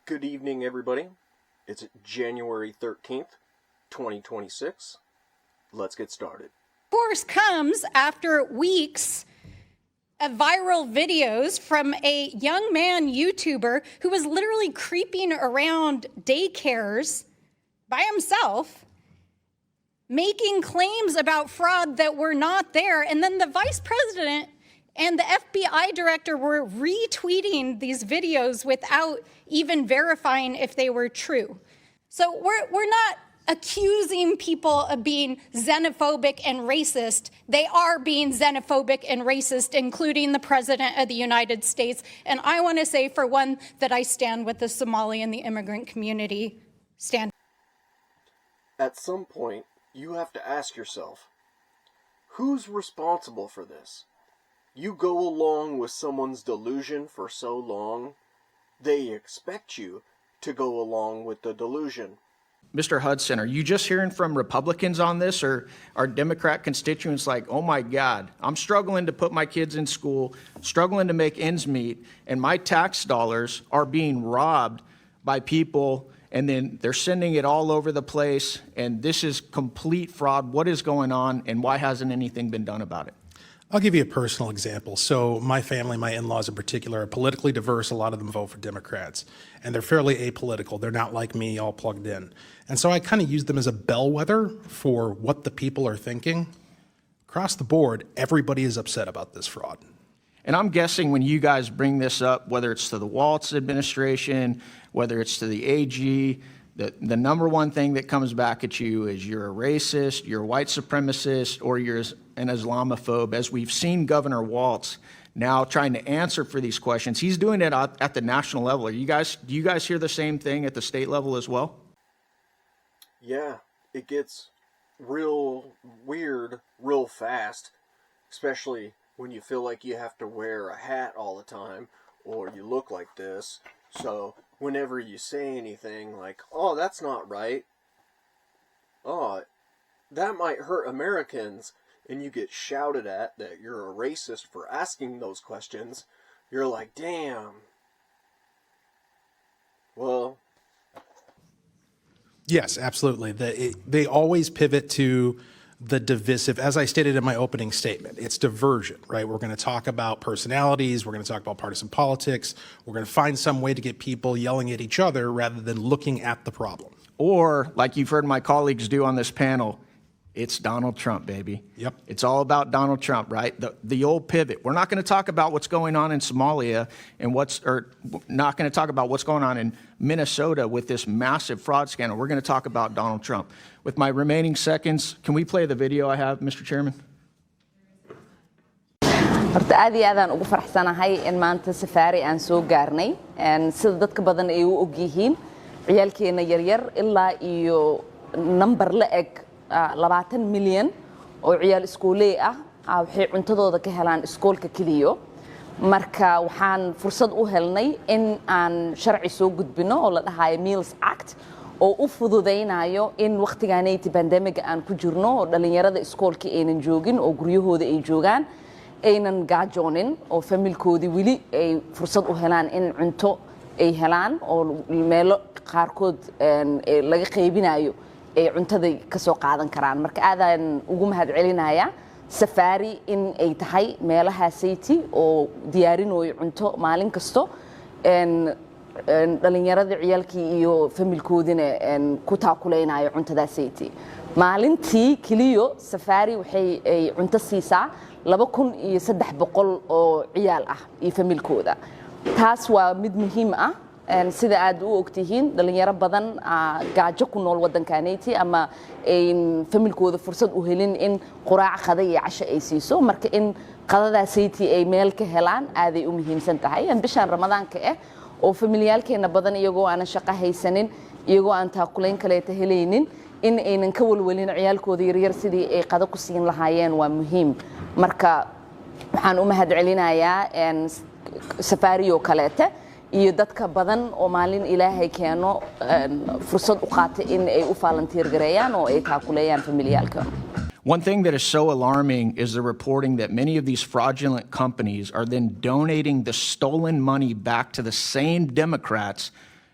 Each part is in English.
Good evening, everybody. It's January 13th, 2026. Let's get started. Course comes after weeks of viral videos from a young man YouTuber who was literally creeping around daycares by himself, making claims about fraud that were not there. And then the vice president and the FBI director were retweeting these videos without even verifying if they were true. So we're not accusing people of being xenophobic and racist. They are being xenophobic and racist, including the President of the United States. And I want to say, for one, that I stand with the Somali and the immigrant community. Stand. At some point, you have to ask yourself, who's responsible for this? You go along with someone's delusion for so long, they expect you to go along with the delusion. Mr. Hudson, are you just hearing from Republicans on this, or are Democrat constituents like, oh my God, I'm struggling to put my kids in school, struggling to make ends meet, and my tax dollars are being robbed by people, and then they're sending it all over the place, and this is complete fraud. What is going on, and why hasn't anything been done about it? I'll give you a personal example. So my family, my in-laws in particular, are politically diverse. A lot of them vote for Democrats, and they're fairly apolitical. They're not like me, all plugged in. And so I kind of use them as a bellwether for what the people are thinking. Across the board, everybody is upset about this fraud. And I'm guessing when you guys bring this up, whether it's to the Walz administration, whether it's to the AG, the number one thing that comes back at you is you're a racist, you're a white supremacist, or you're an Islamophobe. As we've seen Governor Walz now trying to answer for these questions, he's doing it at the national level. Do you guys hear the same thing at the state level as well? Yeah, it gets real weird real fast, especially when you feel like you have to wear a hat all the time, or you look like this. So whenever you say anything like, oh, that's not right, oh, that might hurt Americans, and you get shouted at that you're a racist for asking those questions, you're like, damn. Well, yes, absolutely. They always pivot to the divisive. As I stated in my opening statement, it's diversion, right? We're going to talk about personalities. We're going to talk about partisan politics. We're going to find some way to get people yelling at each other rather than looking at the problem. Or, like you've heard my colleagues do on this panel, it's Donald Trump, baby. Yep. It's all about Donald Trump, right? The old pivot. We're not going to talk about what's going on in Somalia and not going to talk about what's going on in Minnesota with this massive fraud scandal. We're going to talk about Donald Trump. With my remaining seconds, can we play the video I have, Mr. Chairman? horta aad iyo aadaan ugu faraxsanahay in maanta safari aan soo gaarnay sida dadka badan ay u og yihiin ciyaalkeena yaryar ilaa iyo number la eg 20 milyan oo ciyaal iskooley ah waxay cuntadooda ka helaan iskoolka kaliya marka waxaan fursad u helnay in aan sharci soo gudbino oo la dhahayo Meals Act oo u fududeynayo in waqtigaanay pandemic aan ku jirno oo dhalinyarada iskoolka aynan joogin oo guryahooda ay joogaan aynan gaajoonin oo familkoodi wili ay fursad u helaan in cunto ay helaan oo meelo qaarkood laga qaybinayo ay cuntada ka soo qaadan karaan marka aadaan ugu mahad celinaya safari in ay tahay meelaha city oo diyaarinayo cunto maalin kasto dhalinyarada ciyaalkii iyo familkoodina ku taakuleynaayo cuntada city maalintii kaliya safari waxay cunto siisaa 2300 oo ciyaal ah iyo familkooda taas waa mid muhiim ah sida aad u ogtihiin dhalinyaro badan gaajo ku nool wadankaaniti ama familkooda fursad u helin in quraac qada iyo casho ay siiso marka in qadada city ay meel ka helaan aad ay u muhiimsan tahay bishan ramadaanka oo familiyaalkeena badan iyagoo aan shaqo haysanin iyagoo aan taakulayn kale helaynin in aynan ka walwalin ciyaalkooda yaryar sidii ay qada ku siin lahaayeen waa muhiim marka waxaan u mahad celinayaa safari oo kaleete iyo dadka badan oo maalin ilaahay keeno fursad u qaatay in ay u volunteer gareeyaan oo ay taakuleeyaan familiyaalka One thing that is so alarming is the reporting that many of these fraudulent companies are then donating the stolen money back to the same Democrats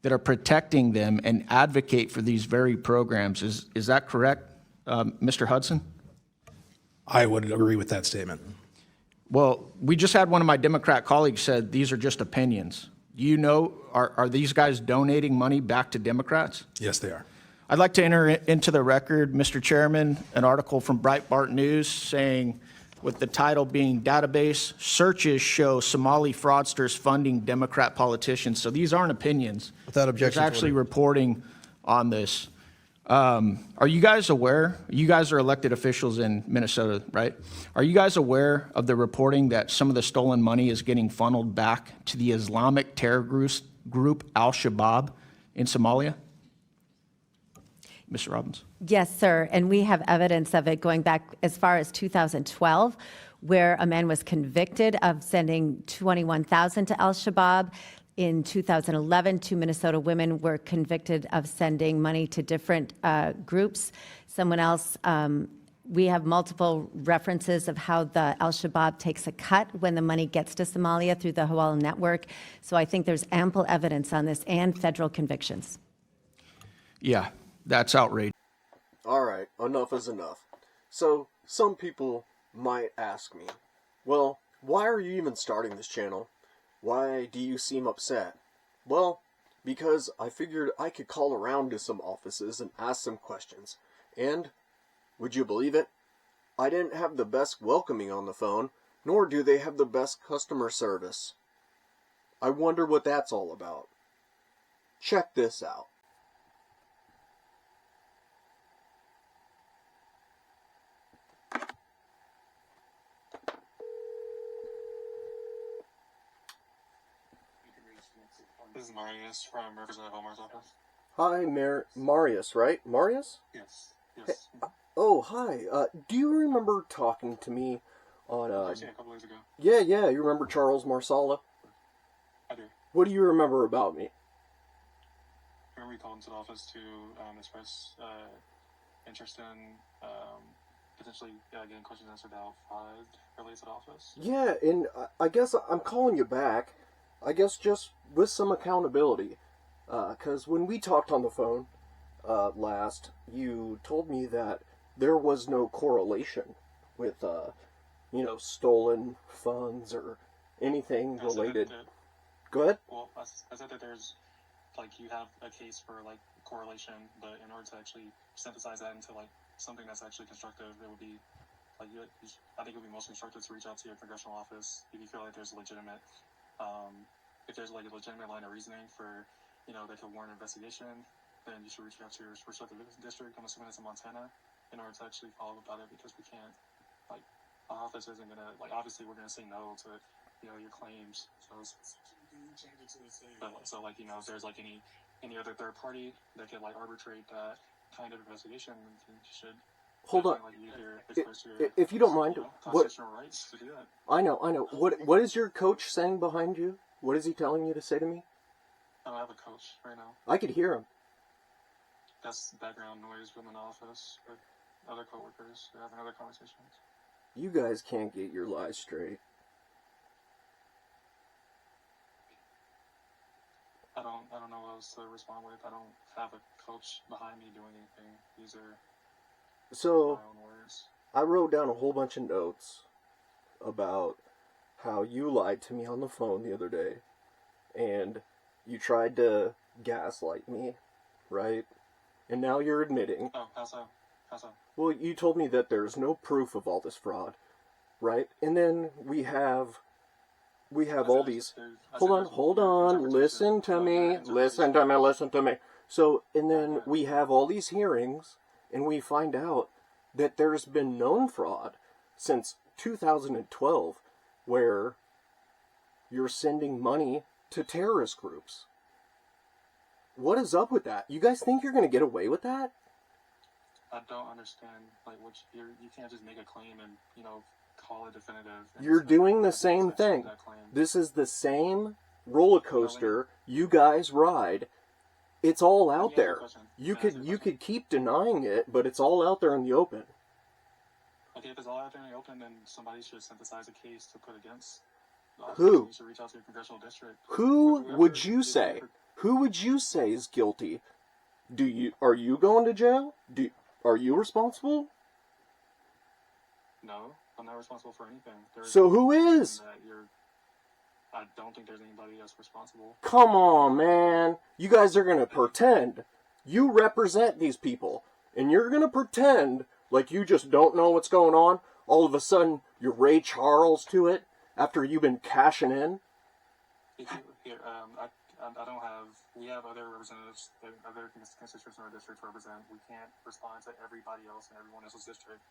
that are protecting them and advocate for these very programs. Is that correct, Mr. Hudson? I would agree with that statement. Well, we just had one of my Democrat colleagues said these are just opinions. You know, are these guys donating money back to Democrats? Yes, they are. I'd like to enter into the record, Mr. Chairman, an article from Breitbart News saying, with the title being Database Searches Show Somali Fraudsters Funding Democrat Politicians. So these aren't opinions. Without objection. It's actually reporting on this. Are you guys aware? You guys are elected officials in Minnesota, right? Are you guys aware of the reporting that some of the stolen money is getting funneled back to the Islamic terror group Al-Shabaab in Somalia? Mr. Robbins. Yes, sir. And we have evidence of it going back as far as 2012, where a man was convicted of sending $21,000 to Al-Shabaab. In 2011, 2 Minnesota women were convicted of sending money to different groups. Someone else, we have multiple references of how the Al-Shabaab takes a cut when the money gets to Somalia through the Hawala network. So I think there's ample evidence on this and federal convictions. Yeah, that's outrageous. All right, enough is enough. So, some people might ask me, well, why are you even starting this channel? Why do you seem upset? Well, because I figured I could call around to some offices and ask some questions. And, would you believe it? I didn't have the best welcoming on the phone, nor do they have the best customer service. I wonder what that's all about. Check this out. This is Marius from Representative Omar's office. Hi, Marius, right? Marius? Yes. Yes. Oh, hi. Do you remember talking to me on, Actually, a couple days ago. Yeah, you remember Charles Marsala? I do. What do you remember about me? I remember you called into the office to express interest in potentially getting questions answered about fraud related to the office. Yeah, and I guess I'm calling you back. I guess just with some accountability. Because when we talked on the phone last, you told me that there was no correlation with, stolen funds or anything related. Go ahead. Well, I said that there's, you have a case for, correlation, but in order to actually synthesize that into, something that's actually constructive, it would be, I think it would be most constructive to reach out to your congressional office if you feel like there's a legitimate, if there's, a legitimate line of reasoning for, that could warrant investigation, then you should reach out to your respective district. I'm assuming it's in Montana, in order to actually follow up about it, because we can't, our office isn't gonna, obviously we're gonna say no to, your claims. So, if there's any other third party that could arbitrate that kind of investigation, then you should. Hold on. Express your, if you don't mind, what? Constitutional rights to do that. I know. What is your coach saying behind you? What is he telling you to say to me? I don't have a coach right now. I could hear him. That's background noise from an office with other coworkers. They're having other conversations. You guys can't get your lies straight. I don't know what else to respond with. I don't have a coach behind me doing anything. These are So, my own words. I wrote down a whole bunch of notes about how you lied to me on the phone the other day, and you tried to gaslight me, right? And now you're admitting. Oh, how so? How so? Well, you told me that there's no proof of all this fraud, right? And then we have all these. Hold on. Listen to me. So, and then we have all these hearings, and we find out that there's been known fraud since 2012, where you're sending money to terrorist groups. What is up with that? You guys think you're going to get away with that? I don't understand. You can't just make a claim and call it definitive. You're doing the same thing. This is the same roller coaster you guys ride. It's all out there. You could keep denying it, but it's all out there in the open. Okay, if it's all out there in the open, then somebody should synthesize a case to put against. Who? You should reach out to your congressional district. Who would you say? who would you say is guilty? Are you going to jail? Are you responsible? No, I'm not responsible for anything. So who is? I don't think there's anybody else responsible. Come on, man. You guys are gonna pretend. You represent these people, and you're gonna pretend like you just don't know what's going on. All of a sudden, you're Ray Charles to it after you've been cashing in. I don't have. We have other representatives, other constituents in our district to represent. We can't respond to everybody else in everyone else's district.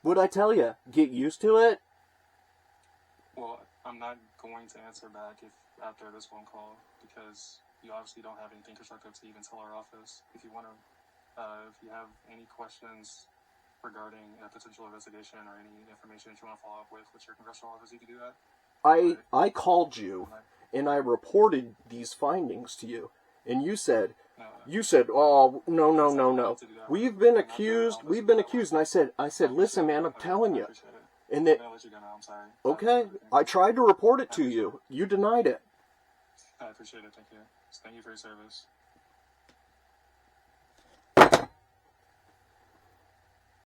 What'd I tell you? Get used to it. Well, I'm not going to answer back after this phone call because you obviously don't have anything constructive to even tell our office. If you want to, if you have any questions regarding a potential investigation or any information that you want to follow up with your congressional office, you can do that. I called you and I reported these findings to you, and you said, oh, no. We've been accused, and I said, listen, man, I'm telling you. And that, I'm sorry. okay, I tried to report it to you. You denied it. I appreciate it. Thank you. Thank you for your service.